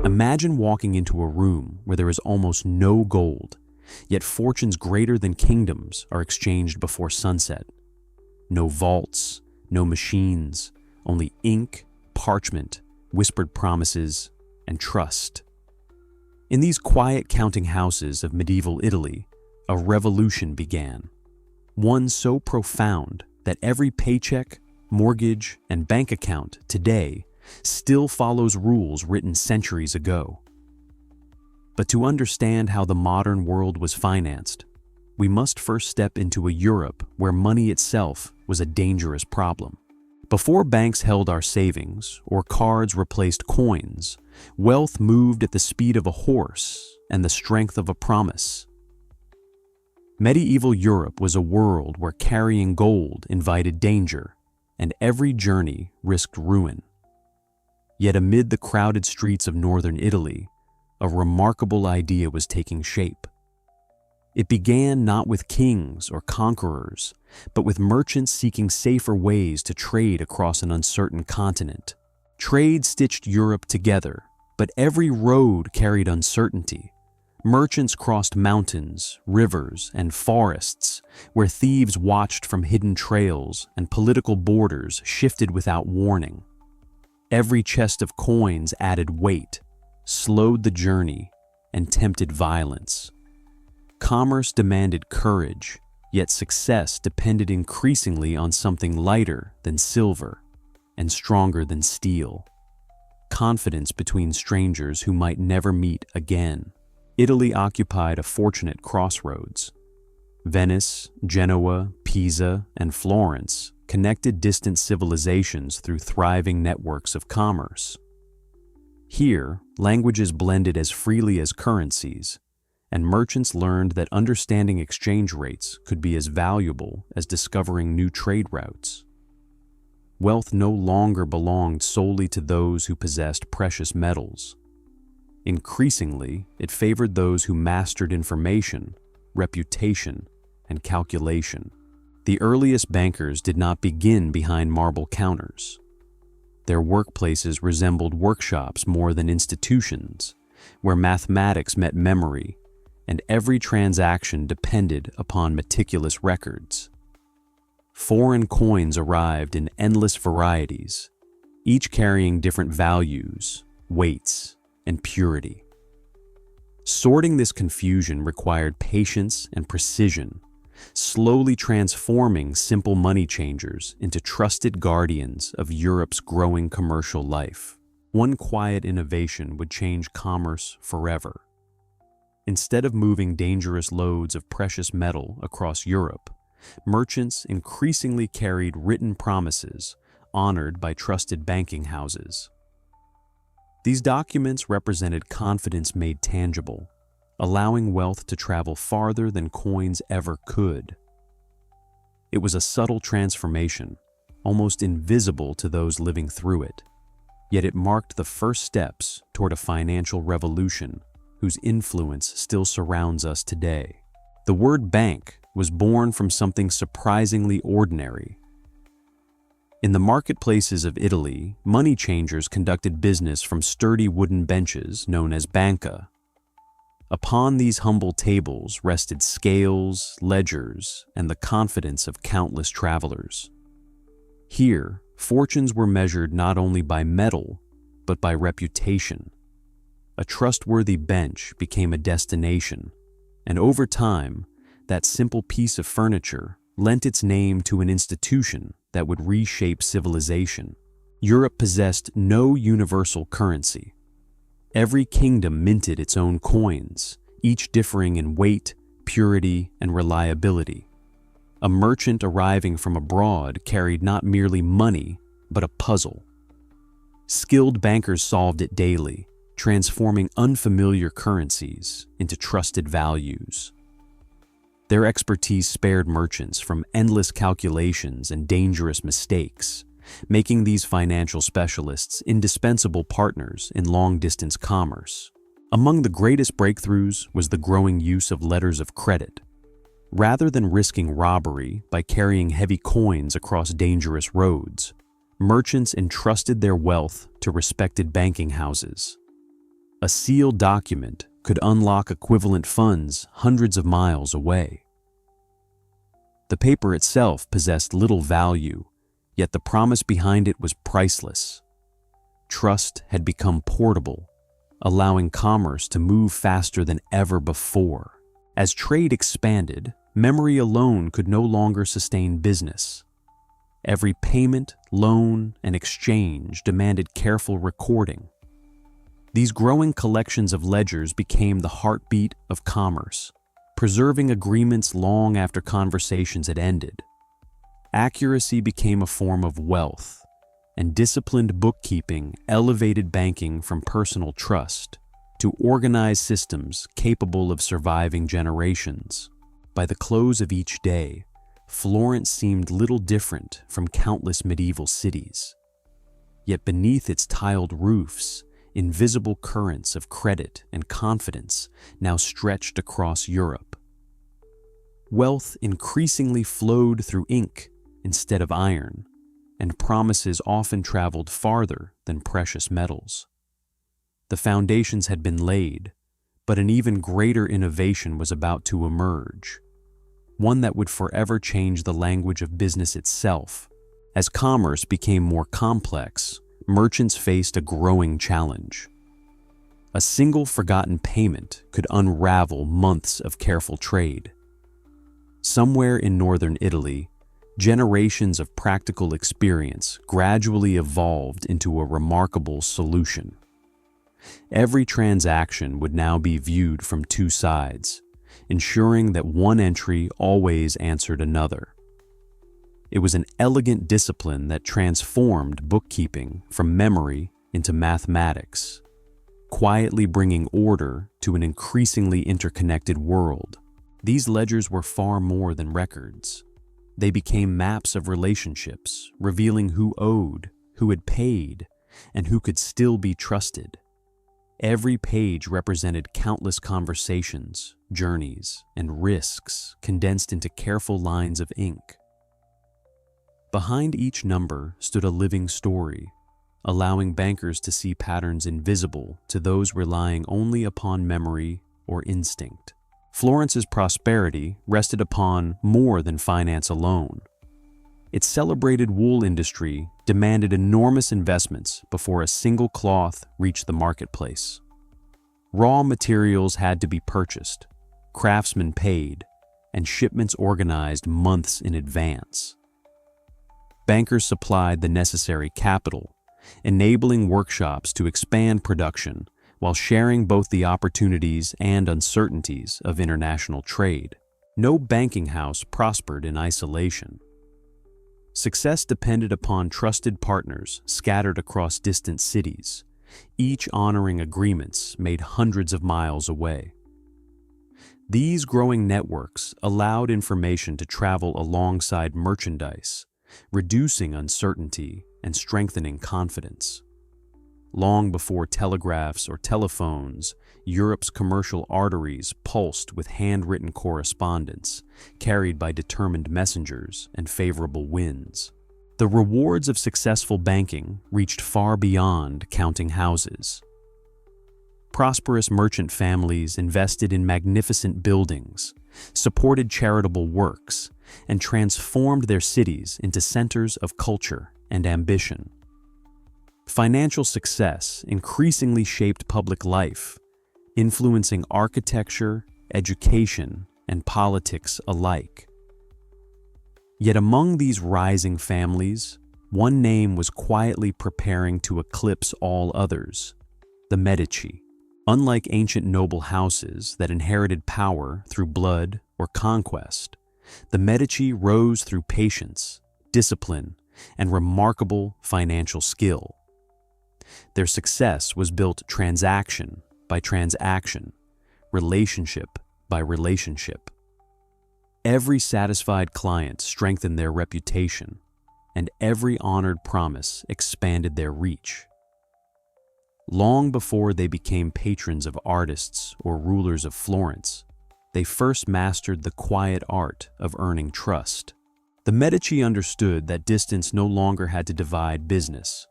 Imagine walking into a room where there is almost no gold, yet fortunes greater than kingdoms are exchanged before sunset. No vaults, no machines, only ink, parchment, whispered promises, and trust. In these quiet counting houses of medieval Italy, a revolution began. One so profound that every paycheck, mortgage, and bank account today still follows rules written centuries ago. But to understand how the modern world was financed, we must first step into a Europe where money itself was a dangerous problem. Before banks held our savings or cards replaced coins, wealth moved at the speed of a horse and the strength of a promise. Medieval Europe was a world where carrying gold invited danger, and every journey risked ruin. Yet amid the crowded streets of northern Italy, a remarkable idea was taking shape. It began not with kings or conquerors, but with merchants seeking safer ways to trade across an uncertain continent. Trade stitched Europe together, but every road carried uncertainty. Merchants crossed mountains, rivers, and forests, where thieves watched from hidden trails and political borders shifted without warning. Every chest of coins added weight, slowed the journey, and tempted violence. Commerce demanded courage, yet success depended increasingly on something lighter than silver and stronger than steel. Confidence between strangers who might never meet again. Italy occupied a fortunate crossroads. Venice, Genoa, Pisa, and Florence connected distant civilizations through thriving networks of commerce. Here, languages blended as freely as currencies, and merchants learned that understanding exchange rates could be as valuable as discovering new trade routes. Wealth no longer belonged solely to those who possessed precious metals. Increasingly, it favored those who mastered information, reputation, and calculation. The earliest bankers did not begin behind marble counters. Their workplaces resembled workshops more than institutions, where mathematics met memory, and every transaction depended upon meticulous records. Foreign coins arrived in endless varieties, each carrying different values, weights, and purity. Sorting this confusion required patience and precision, slowly transforming simple money changers into trusted guardians of Europe's growing commercial life. One quiet innovation would change commerce forever. Instead of moving dangerous loads of precious metal across Europe, merchants increasingly carried written promises honored by trusted banking houses. These documents represented confidence made tangible, allowing wealth to travel farther than coins ever could. It was a subtle transformation, almost invisible to those living through it, yet it marked the first steps toward a financial revolution whose influence still surrounds us today. The word bank was born from something surprisingly ordinary. In the marketplaces of Italy, money changers conducted business from sturdy wooden benches known as banca. Upon these humble tables rested scales, ledgers, and the confidence of countless travelers. Here, fortunes were measured not only by metal, but by reputation. A trustworthy bench became a destination, and over time, that simple piece of furniture lent its name to an institution that would reshape civilization. Europe possessed no universal currency. Every kingdom minted its own coins, each differing in weight, purity, and reliability. A merchant arriving from abroad carried not merely money, but a puzzle. Skilled bankers solved it daily, transforming unfamiliar currencies into trusted values. Their expertise spared merchants from endless calculations and dangerous mistakes, making these financial specialists indispensable partners in long-distance commerce. Among the greatest breakthroughs was the growing use of letters of credit. Rather than risking robbery by carrying heavy coins across dangerous roads, merchants entrusted their wealth to respected banking houses. A sealed document could unlock equivalent funds hundreds of miles away. The paper itself possessed little value, yet the promise behind it was priceless. Trust had become portable, allowing commerce to move faster than ever before. As trade expanded, memory alone could no longer sustain business. Every payment, loan, and exchange demanded careful recording. These growing collections of ledgers became the heartbeat of commerce, preserving agreements long after conversations had ended. Accuracy became a form of wealth, and disciplined bookkeeping elevated banking from personal trust to organized systems capable of surviving generations. By the close of each day, Florence seemed little different from countless medieval cities. Yet beneath its tiled roofs, invisible currents of credit and confidence now stretched across Europe. Wealth increasingly flowed through ink instead of iron, and promises often traveled farther than precious metals. The foundations had been laid, but an even greater innovation was about to emerge, one that would forever change the language of business itself. As commerce became more complex, merchants faced a growing challenge. A single forgotten payment could unravel months of careful trade. Somewhere in northern Italy, generations of practical experience gradually evolved into a remarkable solution. Every transaction would now be viewed from two sides, ensuring that one entry always answered another. It was an elegant discipline that transformed bookkeeping from memory into mathematics, quietly bringing order to an increasingly interconnected world. These ledgers were far more than records. They became maps of relationships, revealing who owed, who had paid, and who could still be trusted. Every page represented countless conversations, journeys, and risks condensed into careful lines of ink. Behind each number stood a living story, allowing bankers to see patterns invisible to those relying only upon memory or instinct. Florence's prosperity rested upon more than finance alone. Its celebrated wool industry demanded enormous investments before a single cloth reached the marketplace. Raw materials had to be purchased, craftsmen paid, and shipments organized months in advance. Bankers supplied the necessary capital, enabling workshops to expand production while sharing both the opportunities and uncertainties of international trade. No banking house prospered in isolation. Success depended upon trusted partners scattered across distant cities, each honoring agreements made hundreds of miles away. These growing networks allowed information to travel alongside merchandise, reducing uncertainty and strengthening confidence. Long before telegraphs or telephones, Europe's commercial arteries pulsed with handwritten correspondence, carried by determined messengers and favorable winds. The rewards of successful banking reached far beyond counting houses. Prosperous merchant families invested in magnificent buildings, supported charitable works, and transformed their cities into centers of culture and ambition. Financial success increasingly shaped public life, influencing architecture, education, and politics alike. Yet among these rising families, one name was quietly preparing to eclipse all others: the Medici. Unlike ancient noble houses that inherited power through blood or conquest, the Medici rose through patience, discipline, and remarkable financial skill. Their success was built transaction by transaction, relationship by relationship. Every satisfied client strengthened their reputation, and every honored promise expanded their reach. Long before they became patrons of artists or rulers of Florence, they first mastered the quiet art of earning trust. The Medici understood that distance no longer had to divide business.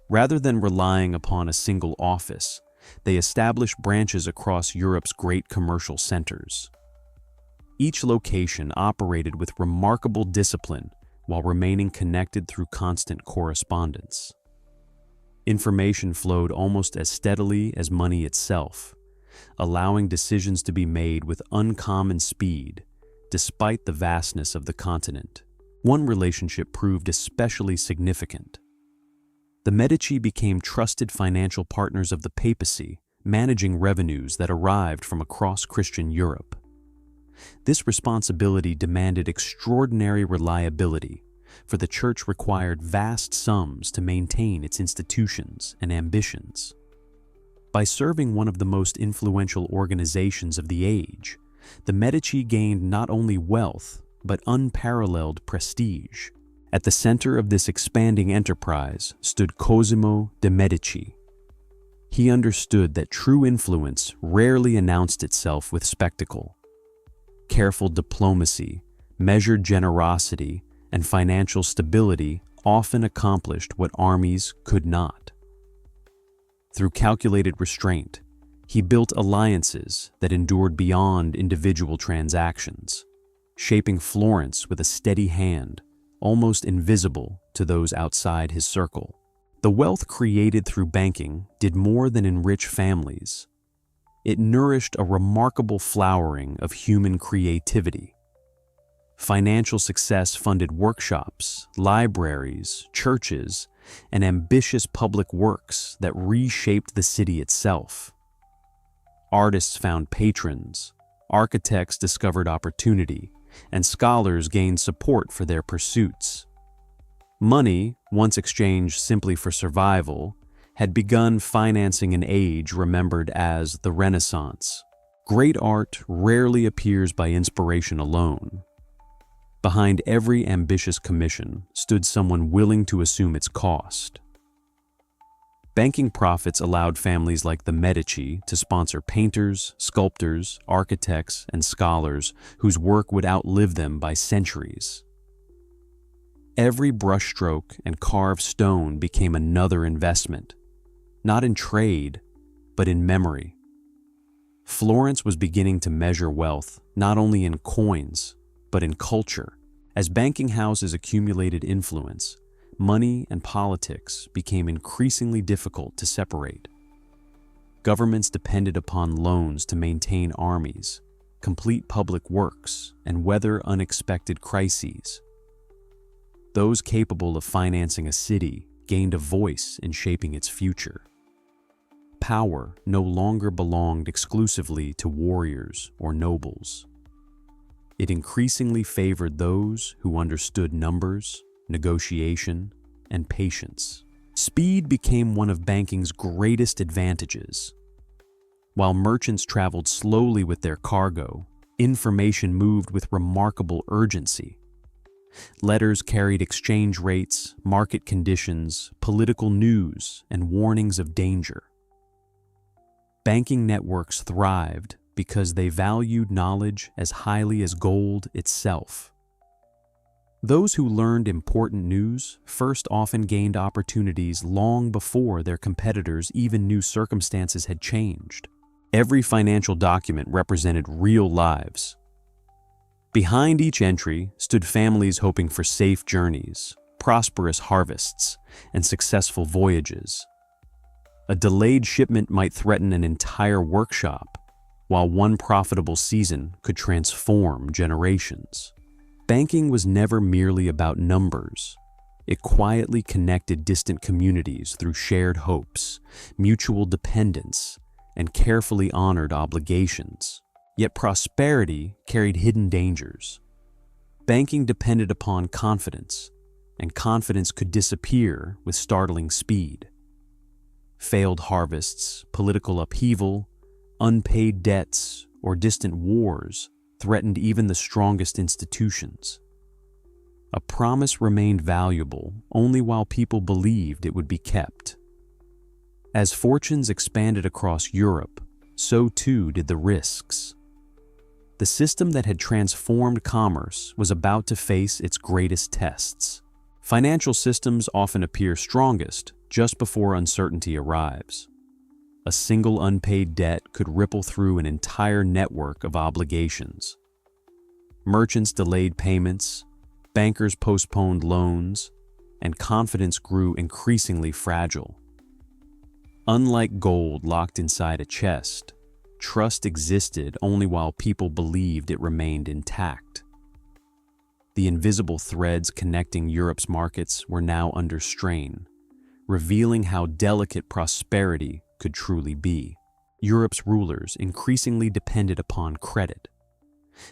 Rather than relying upon a single office, they established branches across Europe's great commercial centers. Each location operated with remarkable discipline while remaining connected through constant correspondence. Information flowed almost as steadily as money itself, allowing decisions to be made with uncommon speed, despite the vastness of the continent. One relationship proved especially significant. The Medici became trusted financial partners of the papacy, managing revenues that arrived from across Christian Europe. This responsibility demanded extraordinary reliability, for the Church required vast sums to maintain its institutions and ambitions. By serving one of the most influential organizations of the age, the Medici gained not only wealth, but unparalleled prestige. At the center of this expanding enterprise stood Cosimo de' Medici. He understood that true influence rarely announced itself with spectacle. Careful diplomacy, measured generosity, and financial stability often accomplished what armies could not. Through calculated restraint, he built alliances that endured beyond individual transactions, shaping Florence with a steady hand, almost invisible to those outside his circle. The wealth created through banking did more than enrich families. It nourished a remarkable flowering of human creativity. Financial success funded workshops, libraries, churches, and ambitious public works that reshaped the city itself. Artists found patrons, architects discovered opportunity, and scholars gained support for their pursuits. Money, once exchanged simply for survival, had begun financing an age remembered as the Renaissance. Great art rarely appears by inspiration alone. Behind every ambitious commission stood someone willing to assume its cost. Banking profits allowed families like the Medici to sponsor painters, sculptors, architects, and scholars whose work would outlive them by centuries. Every brushstroke and carved stone became another investment, not in trade, but in memory. Florence was beginning to measure wealth not only in coins, but in culture. As banking houses accumulated influence, money and politics became increasingly difficult to separate. Governments depended upon loans to maintain armies, complete public works, and weather unexpected crises. Those capable of financing a city gained a voice in shaping its future. Power no longer belonged exclusively to warriors or nobles. It increasingly favored those who understood numbers, negotiation, and patience. Speed became one of banking's greatest advantages. While merchants traveled slowly with their cargo, information moved with remarkable urgency. Letters carried exchange rates, market conditions, political news, and warnings of danger. Banking networks thrived because they valued knowledge as highly as gold itself. Those who learned important news first often gained opportunities long before their competitors even knew circumstances had changed. Every financial document represented real lives. Behind each entry stood families hoping for safe journeys, prosperous harvests, and successful voyages. A delayed shipment might threaten an entire workshop, while one profitable season could transform generations. Banking was never merely about numbers. It quietly connected distant communities through shared hopes, mutual dependence, and carefully honored obligations. Yet prosperity carried hidden dangers. Banking depended upon confidence, and confidence could disappear with startling speed. Failed harvests, political upheaval, unpaid debts, or distant wars threatened even the strongest institutions. A promise remained valuable only while people believed it would be kept. As fortunes expanded across Europe, so too did the risks. The system that had transformed commerce was about to face its greatest tests. Financial systems often appear strongest just before uncertainty arrives. a single unpaid debt could ripple through an entire network of obligations. Merchants delayed payments, bankers postponed loans, and confidence grew increasingly fragile. Unlike gold locked inside a chest, trust existed only while people believed it remained intact. The invisible threads connecting Europe's markets were now under strain, revealing how delicate prosperity could truly be. Europe's rulers increasingly depended upon credit.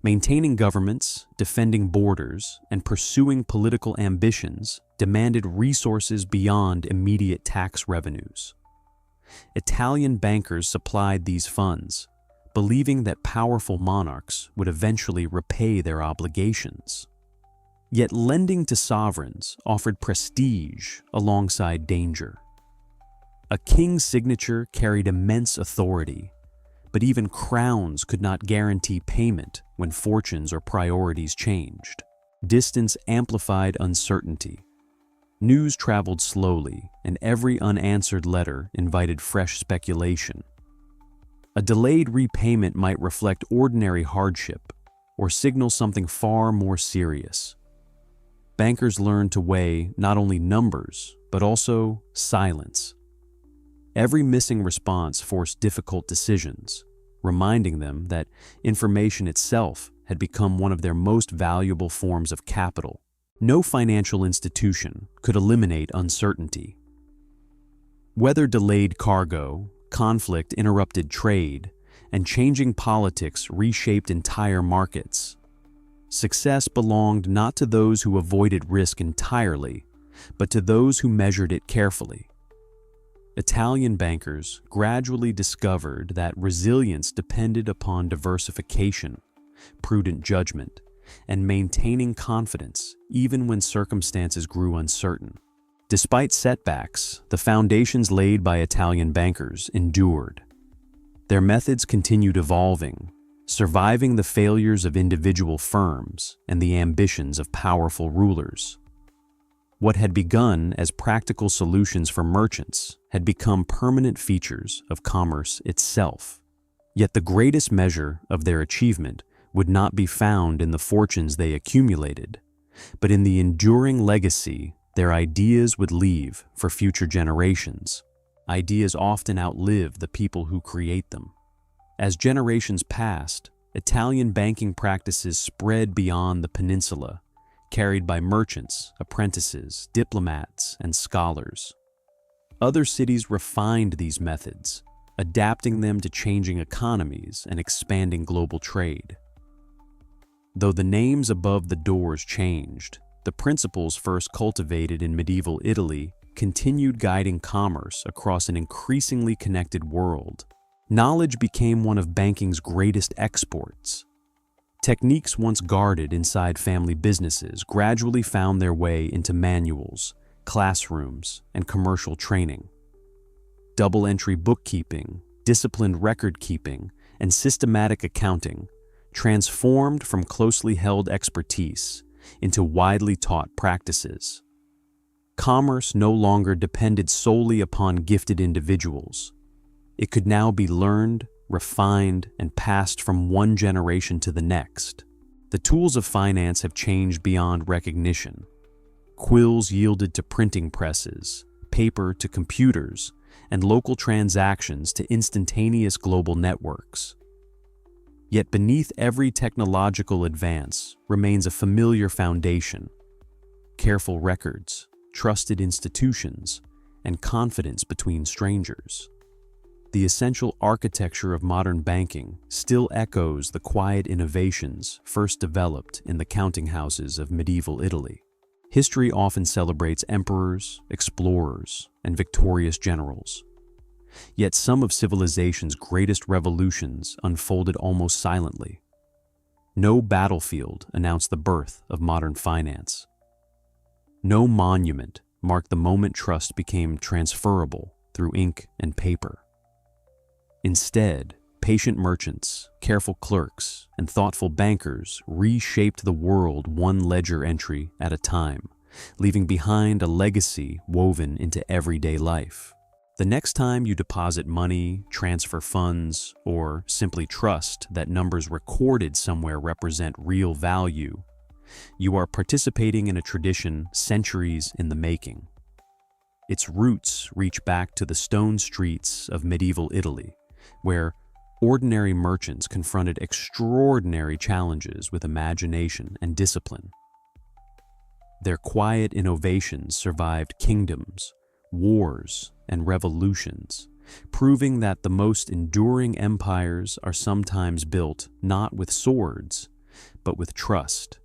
Maintaining governments, defending borders, and pursuing political ambitions demanded resources beyond immediate tax revenues. Italian bankers supplied these funds, believing that powerful monarchs would eventually repay their obligations. Yet lending to sovereigns offered prestige alongside danger. A king's signature carried immense authority, but even crowns could not guarantee payment when fortunes or priorities changed. Distance amplified uncertainty. News traveled slowly, and every unanswered letter invited fresh speculation. A delayed repayment might reflect ordinary hardship or signal something far more serious. Bankers learned to weigh not only numbers, but also silence. Every missing response forced difficult decisions, reminding them that information itself had become one of their most valuable forms of capital. No financial institution could eliminate uncertainty. Weather delayed cargo, conflict interrupted trade, and changing politics reshaped entire markets. Success belonged not to those who avoided risk entirely, but to those who measured it carefully. Italian bankers gradually discovered that resilience depended upon diversification, prudent judgment, and maintaining confidence even when circumstances grew uncertain. Despite setbacks, the foundations laid by Italian bankers endured. Their methods continued evolving, surviving the failures of individual firms and the ambitions of powerful rulers. What had begun as practical solutions for merchants had become permanent features of commerce itself. Yet the greatest measure of their achievement would not be found in the fortunes they accumulated, but in the enduring legacy their ideas would leave for future generations. Ideas often outlive the people who create them. As generations passed, Italian banking practices spread beyond the peninsula, carried by merchants, apprentices, diplomats, and scholars. Other cities refined these methods, adapting them to changing economies and expanding global trade. Though the names above the doors changed, the principles first cultivated in medieval Italy continued guiding commerce across an increasingly connected world. Knowledge became one of banking's greatest exports. Techniques once guarded inside family businesses gradually found their way into manuals, classrooms, and commercial training. Double-entry bookkeeping, disciplined record-keeping, and systematic accounting transformed from closely held expertise into widely taught practices. Commerce no longer depended solely upon gifted individuals. It could now be learned, refined, and passed from one generation to the next. The tools of finance have changed beyond recognition. Quills yielded to printing presses, paper to computers, and local transactions to instantaneous global networks. Yet beneath every technological advance remains a familiar foundation: careful records, trusted institutions, and confidence between strangers. The essential architecture of modern banking still echoes the quiet innovations first developed in the counting houses of medieval Italy. History often celebrates emperors, explorers, and victorious generals. Yet some of civilization's greatest revolutions unfolded almost silently. No battlefield announced the birth of modern finance. No monument marked the moment trust became transferable through ink and paper. Instead, patient merchants, careful clerks, and thoughtful bankers reshaped the world one ledger entry at a time, leaving behind a legacy woven into everyday life. The next time you deposit money, transfer funds, or simply trust that numbers recorded somewhere represent real value, you are participating in a tradition centuries in the making. Its roots reach back to the stone streets of medieval Italy, where ordinary merchants confronted extraordinary challenges with imagination and discipline. Their quiet innovations survived kingdoms, wars, and revolutions, proving that the most enduring empires are sometimes built not with swords, but with trust,